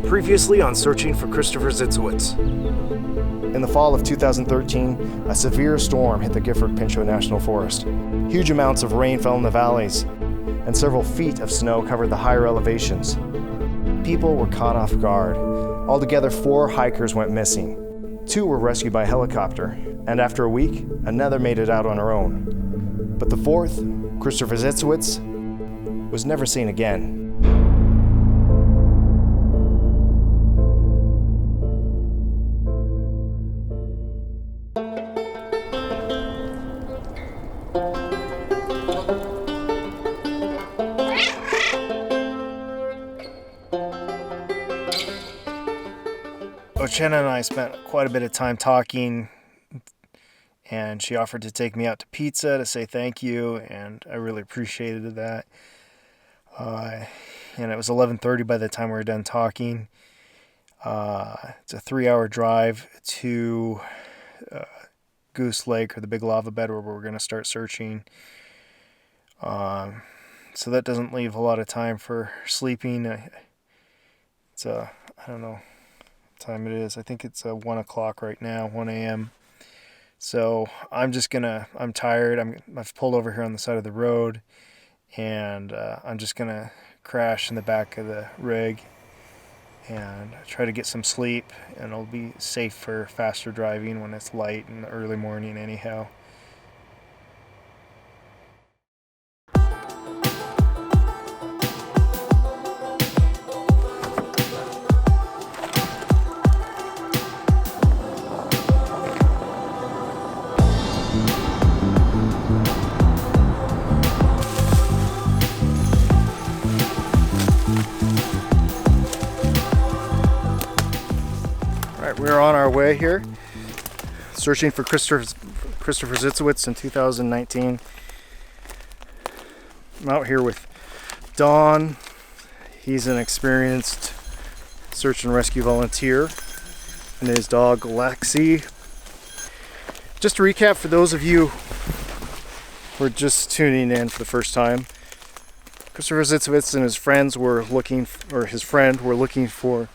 Previously on Searching for Kristopher Zitzewitz. In the fall of 2013, a severe storm hit the Gifford-Pinchot National Forest. Huge amounts of rain fell in the valleys, and several feet of snow covered the higher elevations. People were caught off guard. Altogether, 4 hikers went missing. 2 were rescued by helicopter, and after a week, another made it out on her own. But the 4th, Kristopher Zitzewitz, was never seen again. Jenna and I spent quite a bit of time talking, and she offered to take me out to pizza to say thank you, and I really appreciated that. And it was 11:30 by the time we were done talking. It's a 3-hour drive to Goose Lake, or the Big Lava Bed, where we're going to start searching. So that doesn't leave a lot of time for sleeping. It's I don't know time it is. I think it's 1 o'clock right now, 1 a.m. So I'm tired. I've pulled over here on the side of the road, and I'm just gonna crash in the back of the rig and try to get some sleep, and it'll be safe for faster driving when it's light in the early morning anyhow. We're on our way here, searching for Kristopher Zitzewitz in 2019. I'm out here with Don. He's an experienced search and rescue volunteer, and his dog Lexi. Just to recap for those of you who are just tuning in for the first time, Kristopher Zitzewitz and his friends were looking for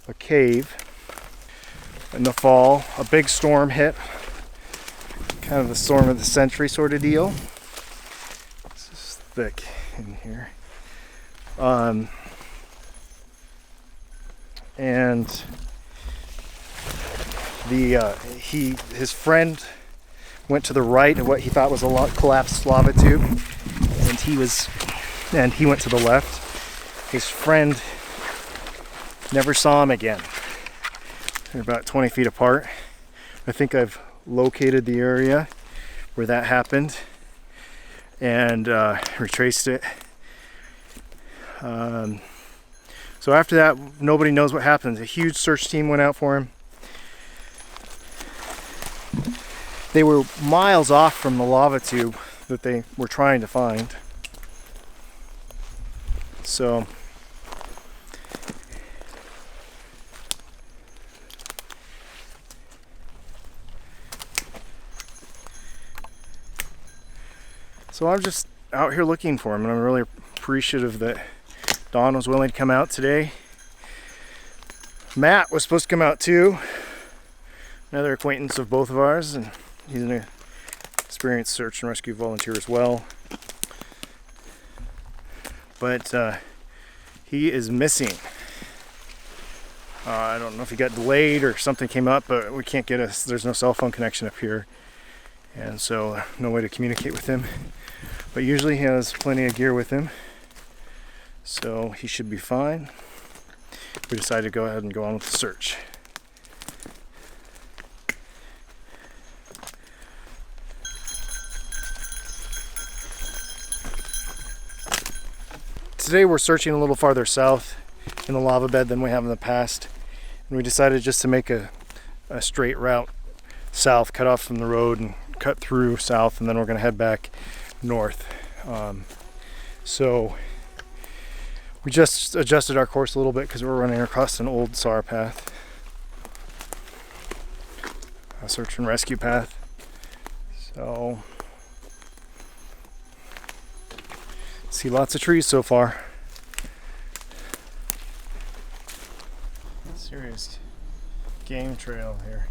a cave. In the fall, a big storm hit, kind of the storm of the century sort of deal. This is thick in here. And his friend went to the right of what he thought was a collapsed lava tube, and he went to the left. His friend never saw him again. They're about 20 feet apart. I think I've located the area where that happened and retraced it. So after that, nobody knows what happened. A huge search team went out for him. They were miles off from the lava tube that they were trying to find. So I'm just out here looking for him, and I'm really appreciative that Don was willing to come out today. Matt was supposed to come out too, another acquaintance of both of ours, and he's an experienced search and rescue volunteer as well. But he is missing. I don't know if he got delayed or something came up, but we can't there's no cell phone connection up here, and so no way to communicate with him. But usually he has plenty of gear with him, so he should be fine. We decided to go ahead and go on with the search. Today we're searching a little farther south in the lava bed than we have in the past, and we decided just to make a straight route south, cut off from the road and cut through south, and then we're going to head back north. So we just adjusted our course a little bit because we're running across an old SAR path, a search and rescue path. So see lots of trees so far. Serious game trail here.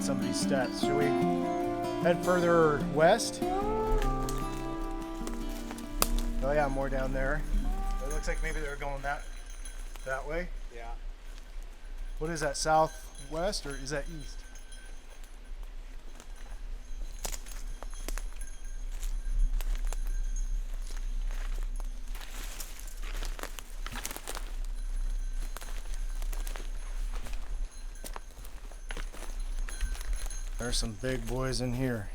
Somebody's steps. Should we head further west? Oh yeah, more down there. It looks like maybe they're going that way. Yeah. What is that, southwest or is that east? There's some big boys in here.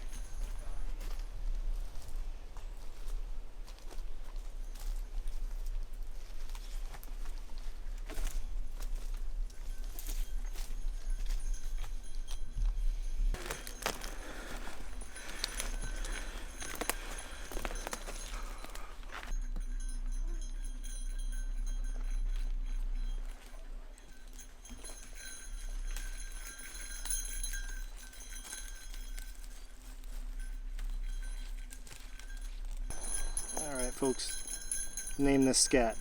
Alright folks, name this scat.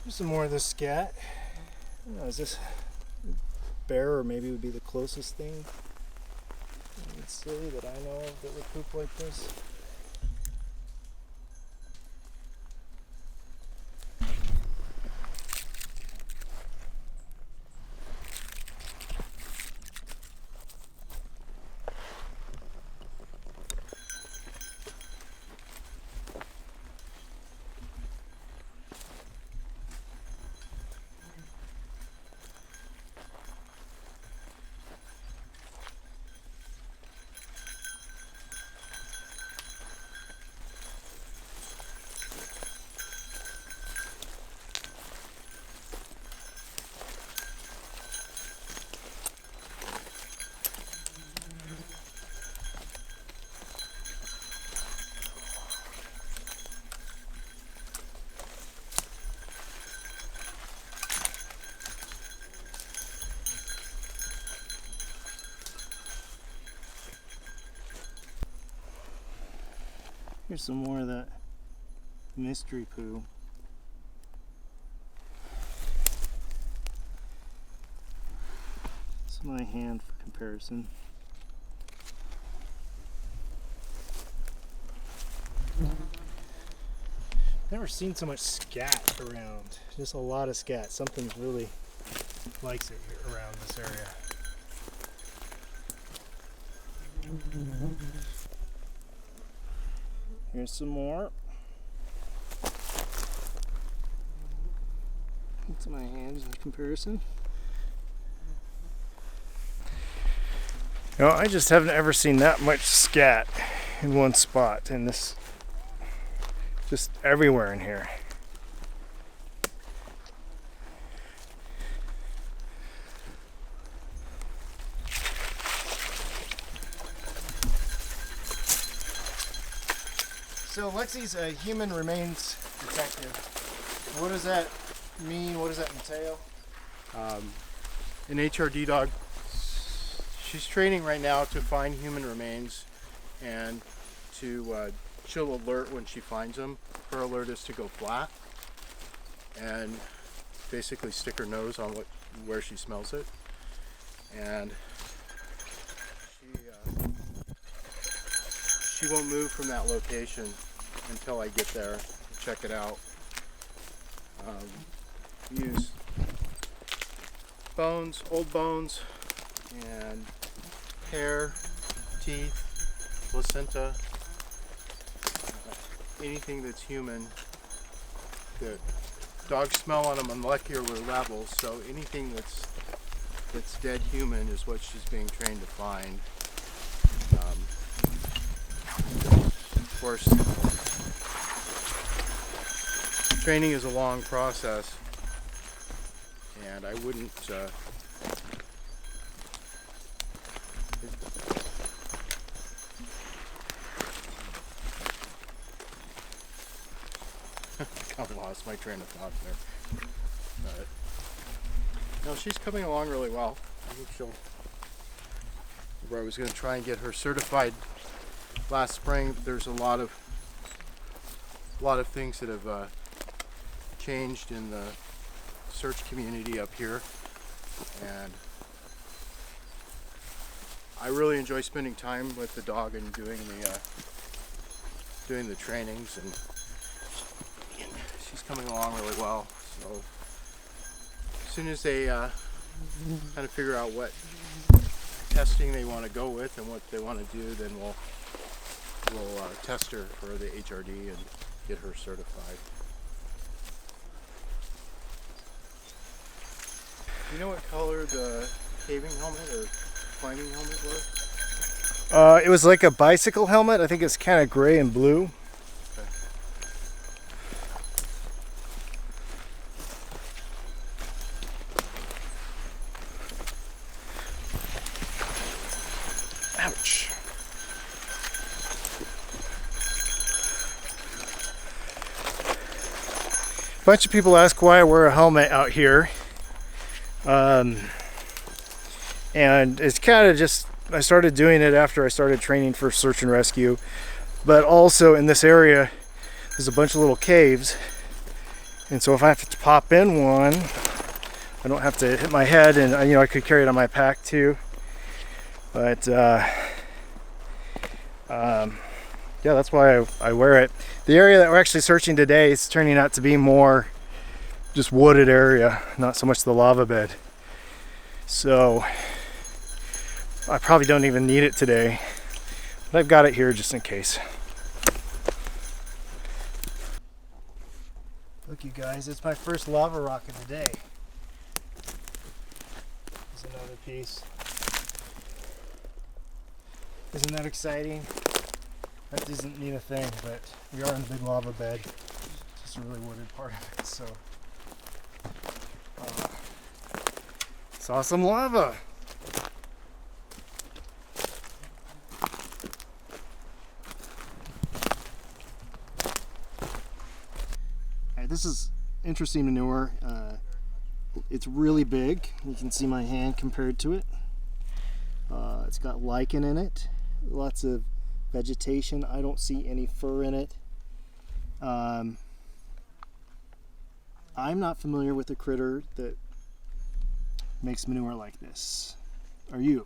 Here's some more of this scat. I don't know, is this bear or maybe it would be the closest thing let's say that I know of that would poop like this? Here's some more of that mystery poo. This is my hand for comparison. Never seen so much scat around. Just a lot of scat. Something really likes it here around this area. Here's some more. into my hands in comparison. You know, I just haven't ever seen that much scat in one spot, and this just everywhere in here. So Lexi's a human remains detective. What does that mean? What does that entail? An HRD dog, she's training right now to find human remains and to she'll alert when she finds them. Her alert is to go flat and basically stick her nose on where she smells it. And she won't move from that location until I get there and check it out. Use bones, old bones, and hair, teeth, placenta, anything that's human. The dogs smell on a molecular level, so anything that's dead human is what she's being trained to find. Of course, training is a long process, and I wouldn't I lost my train of thought there. But no, she's coming along really well. I think I was going to try and get her certified last spring. There's a lot of things that have changed in the search community up here, and I really enjoy spending time with the dog and doing the trainings, and she's coming along really well. So as soon as they kind of figure out what testing they want to go with and what they want to do, then we'll test her for the HRD and get her certified. Do you know what color the caving helmet or climbing helmet was? It was like a bicycle helmet. I think it's kind of gray and blue. Okay. Ouch. A bunch of people ask why I wear a helmet out here. And it's kind of just, I started doing it after I started training for search and rescue, but also in this area there's a bunch of little caves, and so if I have to pop in one, I don't have to hit my head, and I could carry it on my pack too. But yeah, that's why I wear it. The area that we're actually searching today is turning out to be more just wooded area, not so much the lava bed. So I probably don't even need it today, but I've got it here just in case. Look, you guys, it's my first lava rock of the day. There's another piece. Isn't that exciting? That doesn't mean a thing, but we are in the big lava bed. It's just a really wooded part of it, so. Saw some lava. This is interesting manure. It's really big. You can see my hand compared to it. It's got lichen in it, lots of vegetation. I don't see any fur in it. I'm not familiar with a critter that makes manure like this. Are you?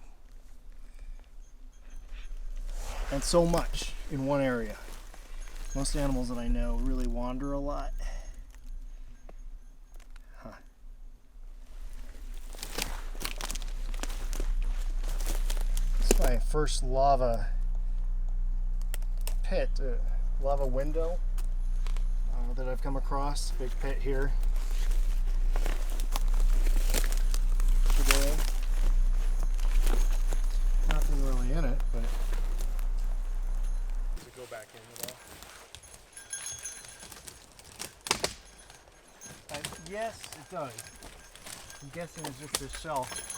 And so much in one area. Most animals that I know really wander a lot. This is my first lava pit, lava window that I've come across. Big pit here. today. Nothing really in it, but Does it go back in at all? yes, it does. I'm guessing it's just a shelf.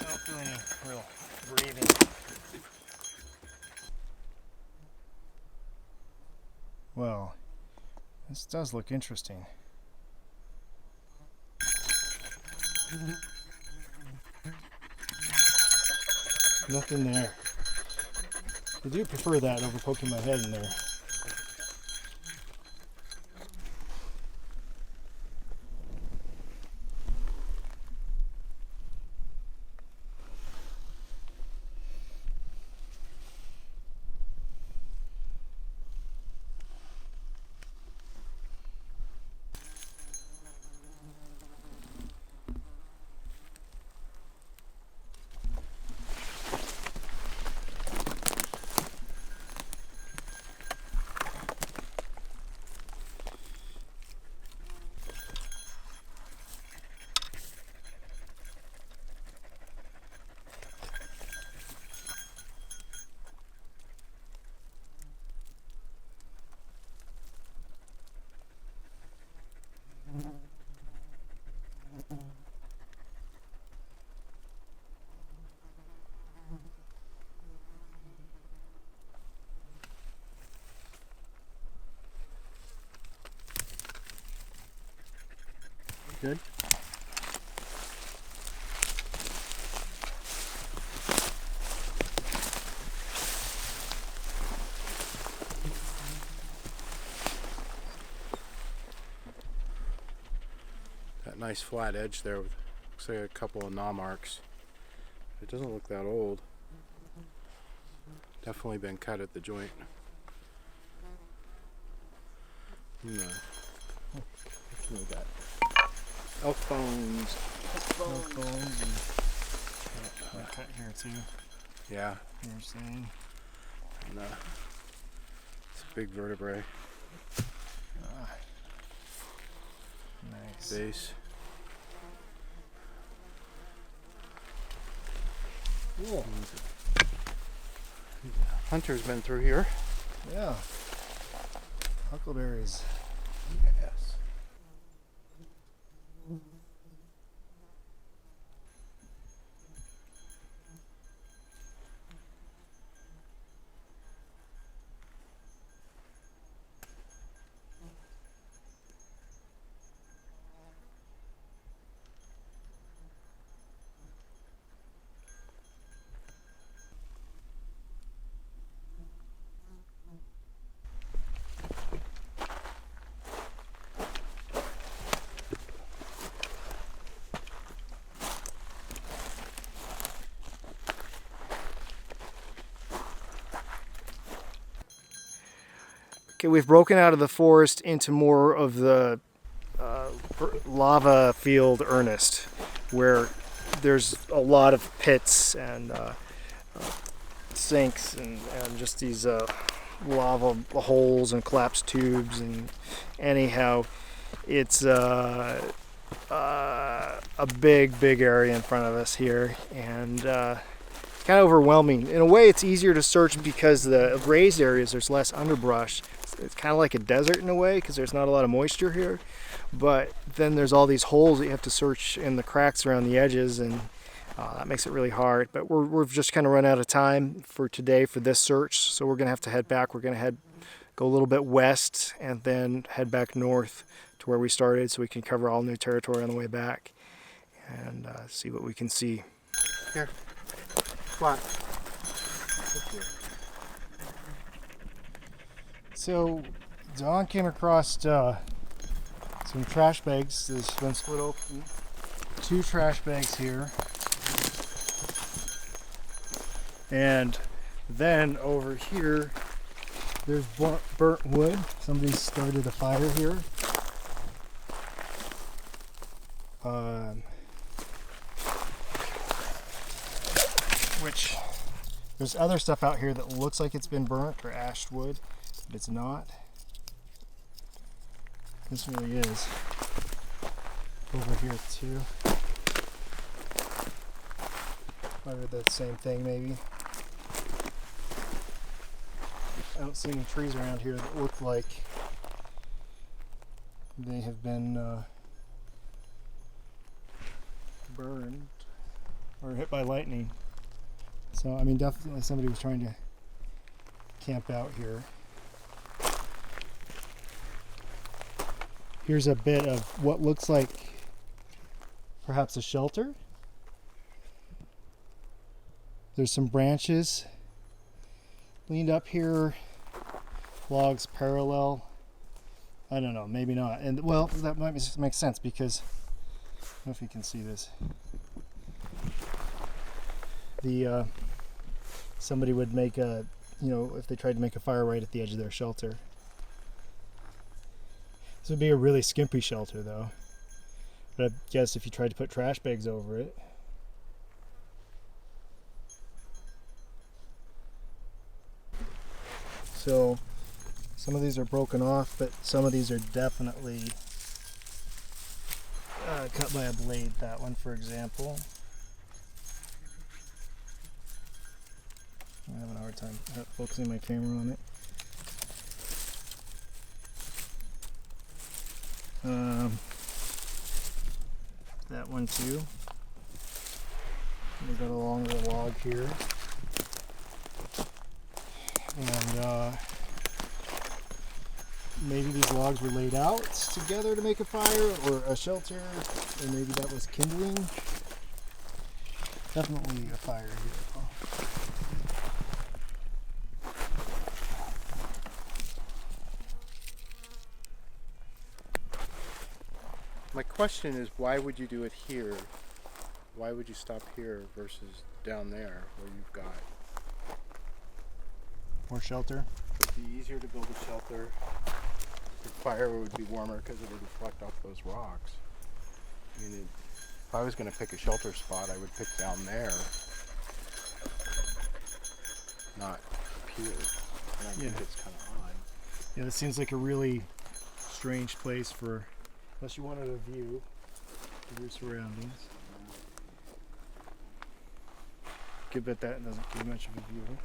Don't do any real breathing. Well, this does look interesting. Nothing there. I do prefer that over poking my head in there. Good. That nice flat edge there with, looks like a couple of gnaw marks. It doesn't look that old. Definitely been cut at the joint. No. What we got? Elk bones. Elk bones and cut here too. Yeah. You're saying? And, it's a big vertebrae. Nice. Base. Cool. Hunter's been through here. Yeah. Huckleberries. Yes. Okay, we've broken out of the forest into more of the lava field earnest, where there's a lot of pits and sinks and just these lava holes and collapsed tubes. And anyhow, it's a big area in front of us here, and it's kind of overwhelming. In a way, it's easier to search because the raised areas, there's less underbrush. It's kind of like a desert in a way because there's not a lot of moisture here, but then there's all these holes that you have to search in the cracks around the edges, and that makes it really hard. But we've just kind of run out of time for today for this search, so we're gonna have to head back. We're gonna go a little bit west and then head back north to where we started, so we can cover all new territory on the way back and see what we can see. Here. Flat. So Don came across some trash bags. There's been split open. 2 trash bags here. And then over here There's burnt wood. Somebody started a fire here. Which there's other stuff out here that looks like it's been burnt or ashed wood, but it's not. This really is. Over here too. Probably the same thing maybe. I don't see any trees around here that look like they have been burned or hit by lightning. So, I mean, definitely somebody was trying to camp out here. Here's a bit of what looks like perhaps a shelter. There's some branches leaned up here, logs parallel. I don't know, maybe not. And well, that might make sense because I don't know if you can see this. The somebody would make a, you know, if they tried to make a fire right at the edge of their shelter. This would be a really skimpy shelter though. But I guess if you tried to put trash bags over it. So some of these are broken off, but some of these are definitely cut by a blade. That one, for example. I'm having a hard time focusing my camera on it. That one too. We got a longer log here. And maybe these logs were laid out together to make a fire or a shelter, or maybe that was kindling. Definitely a fire here. My question is, why would you do it here? Why would you stop here versus down there where you've got? More shelter? It'd be easier to build a shelter. The fire would be warmer because it would reflect off those rocks. I mean, if I was going to pick a shelter spot, I would pick down there, not up here. And I think it's kind of odd. Yeah, this seems like a really strange place for, unless you wanted a view of your surroundings. Good bet that doesn't give much of a view.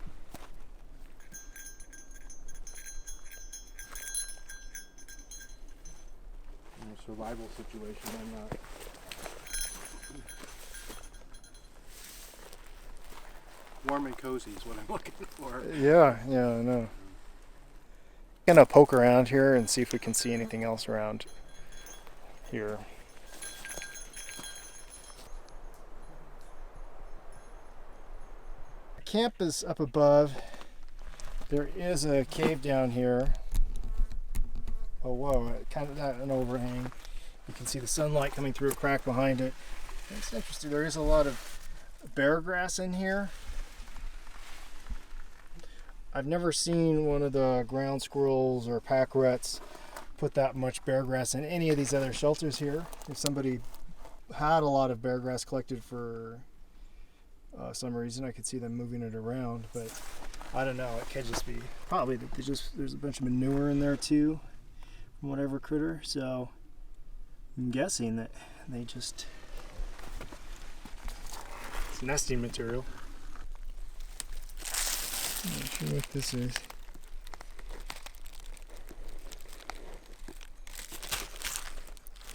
In a survival situation, I'm not. Warm and cozy is what I'm looking for. Yeah, I know. Gonna poke around here and see if we can see anything else around here. The camp is up above. There is a cave down here. Oh whoa, kind of an overhang. You can see the sunlight coming through a crack behind it. It's interesting, there is a lot of bear grass in here. I've never seen one of the ground squirrels or pack rats put that much bear grass in any of these other shelters here. If somebody had a lot of bear grass collected for some reason, I could see them moving it around, but I don't know, it could just be, probably there's a bunch of manure in there too, from whatever critter, so I'm guessing that they just, it's nesting material. I'm not sure what this is.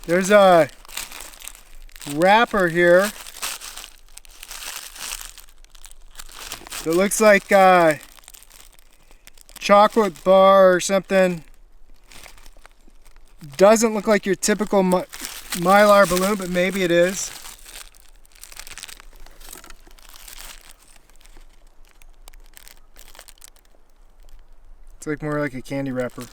There's a wrapper here that looks like a chocolate bar or something. Doesn't look like your typical mylar balloon, but maybe it is. It's like more like a candy wrapper.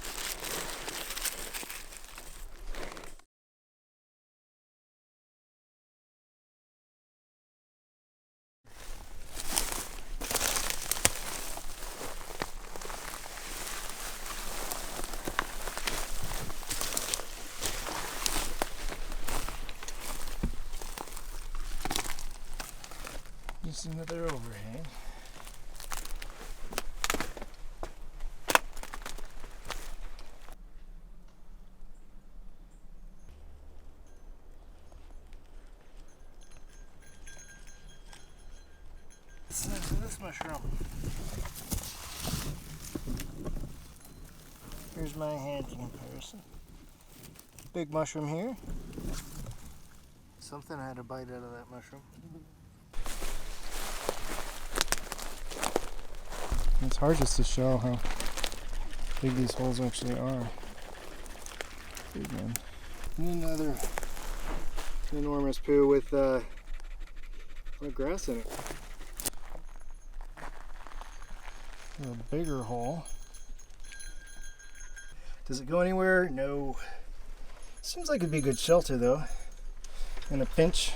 Just another overhang. This mushroom. Here's my hand in comparison. Big mushroom here. Something had a bite out of that mushroom. It's hard just to show how big these holes actually are. Big one. And another enormous poo with grass in it. A bigger hole. Does it go anywhere? No. Seems like it'd be good shelter though. In a pinch.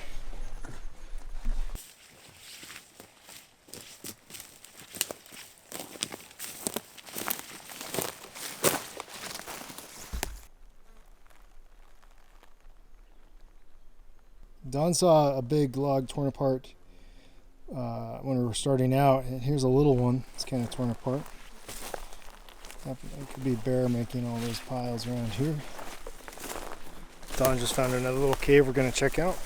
Don saw a big log torn apart when we were starting out, and here's a little one. It's kind of torn apart. It could be bear making all those piles around here. Don just found another little cave we're going to check out.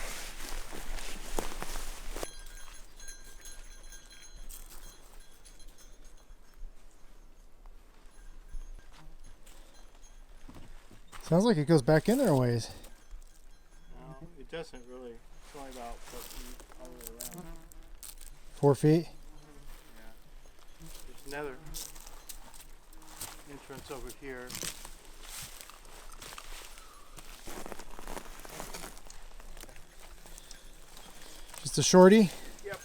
Sounds like it goes back in there a ways. No, it doesn't really. It's only about 4 feet all the way around. 4 feet? Yeah. There's another entrance over here. Just a shorty? Yep.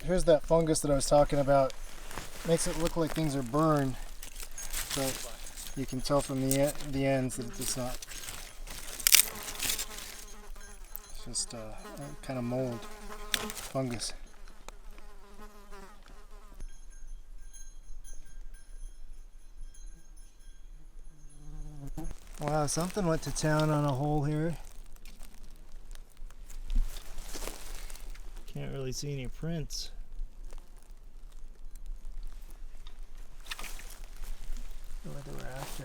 Here's that fungus that I was talking about. Makes it look like things are burned, but you can tell from the ends that it's not. It's just kind of mold, fungus. Wow, something went to town on a hole here. Can't really see any prints. What they were after.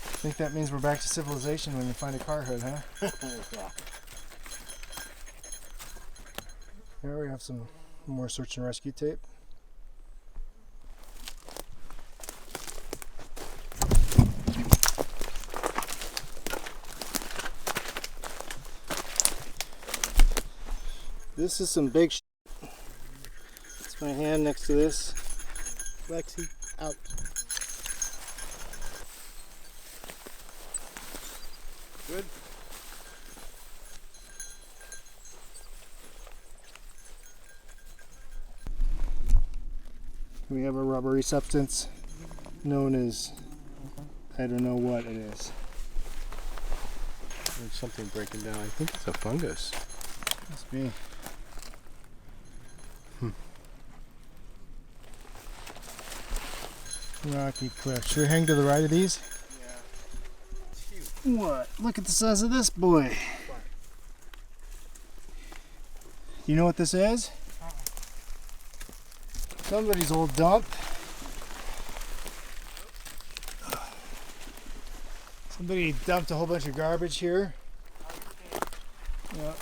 I think that means we're back to civilization when you find a car hood, huh? Yeah. Here we have some more search and rescue tape. This is some big shit. It's my hand next to this. Lexi, out. Good. We have a rubbery substance known as, I don't know what it is. There's something breaking down. I think it's a fungus. Must be. Rocky cliff. Should we hang to the right of these? Yeah. It's huge. What? Look at the size of this boy. What? You know what this is? Somebody's old dump. Somebody dumped a whole bunch of garbage here. Yeah.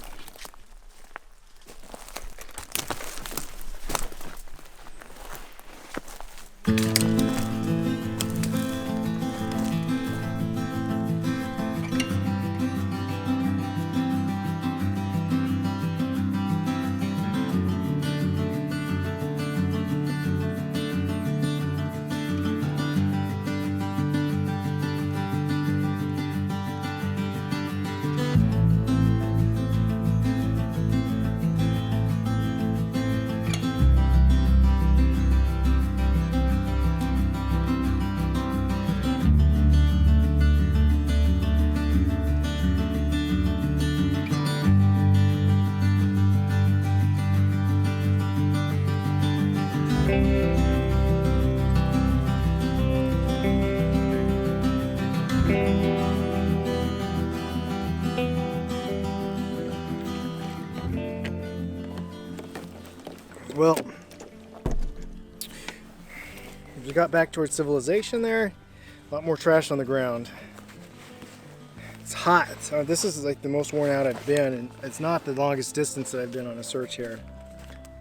Well, we got back towards civilization there. A lot more trash on the ground. It's hot. So this is like the most worn out I've been, and it's not the longest distance that I've been on a search here.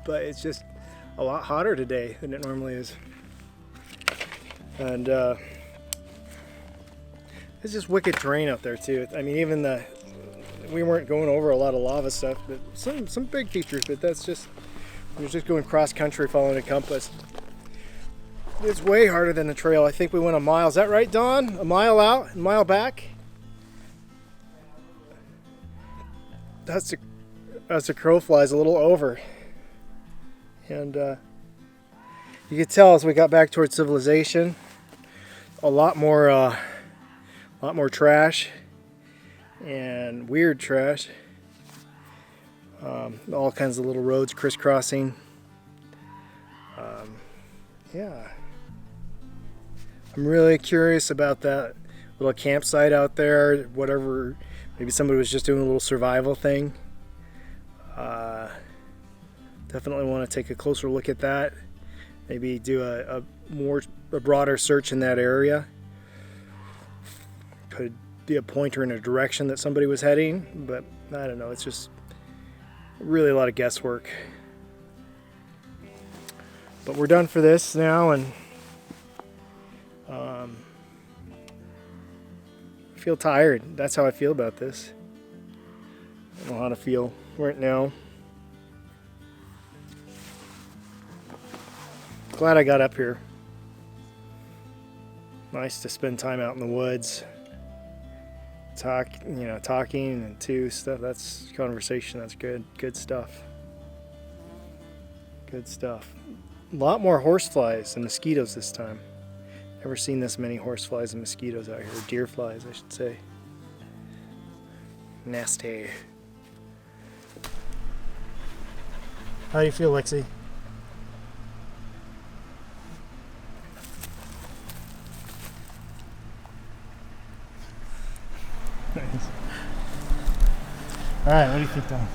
But it's just a lot hotter today than it normally is. And it's just wicked terrain out there too. I mean, even we weren't going over a lot of lava stuff, but some big features, but that's just, we were just going cross country following a compass. It's way harder than the trail. I think we went a mile. Is that right, Dawn? A mile out, a mile back? That's the crow flies, a little over. And you could tell as we got back towards civilization, a lot more trash and weird trash. All kinds of little roads crisscrossing. Yeah. I'm really curious about that little campsite out there, whatever, maybe somebody was just doing a little survival thing. Definitely want to take a closer look at that. Maybe do a broader search in that area. Could be a pointer in a direction that somebody was heading, but I don't know, it's just really a lot of guesswork. But we're done for this now, and I feel tired. That's how I feel about this. I don't know how to feel right now. Glad I got up here. Nice to spend time out in the woods. Talking and stuff. That's conversation. That's good. Good stuff. Good stuff. A lot more horseflies and mosquitoes this time. Never seen this many horseflies and mosquitoes out here. Deer flies, I should say. Nasty. How do you feel, Lexi? Nice. All right, what do you think, Tom?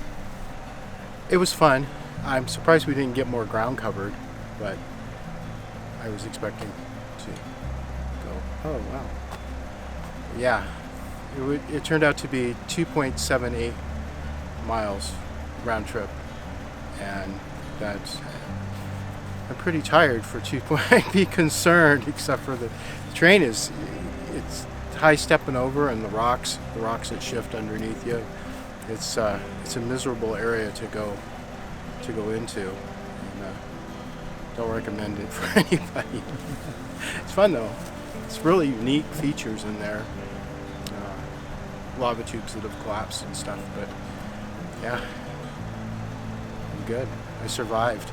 It was fun. I'm surprised we didn't get more ground covered, but I was expecting to go. Oh, wow. Yeah, it turned out to be 2.78 miles round trip, and that's, I'm pretty tired for 2. I'd be concerned, except for the train it's high stepping over, and the rocks that shift underneath you. It's a miserable area to go into, and don't recommend it for anybody. It's fun though. It's really unique features in there. Lava tubes that have collapsed and stuff, but yeah, I'm good. I survived.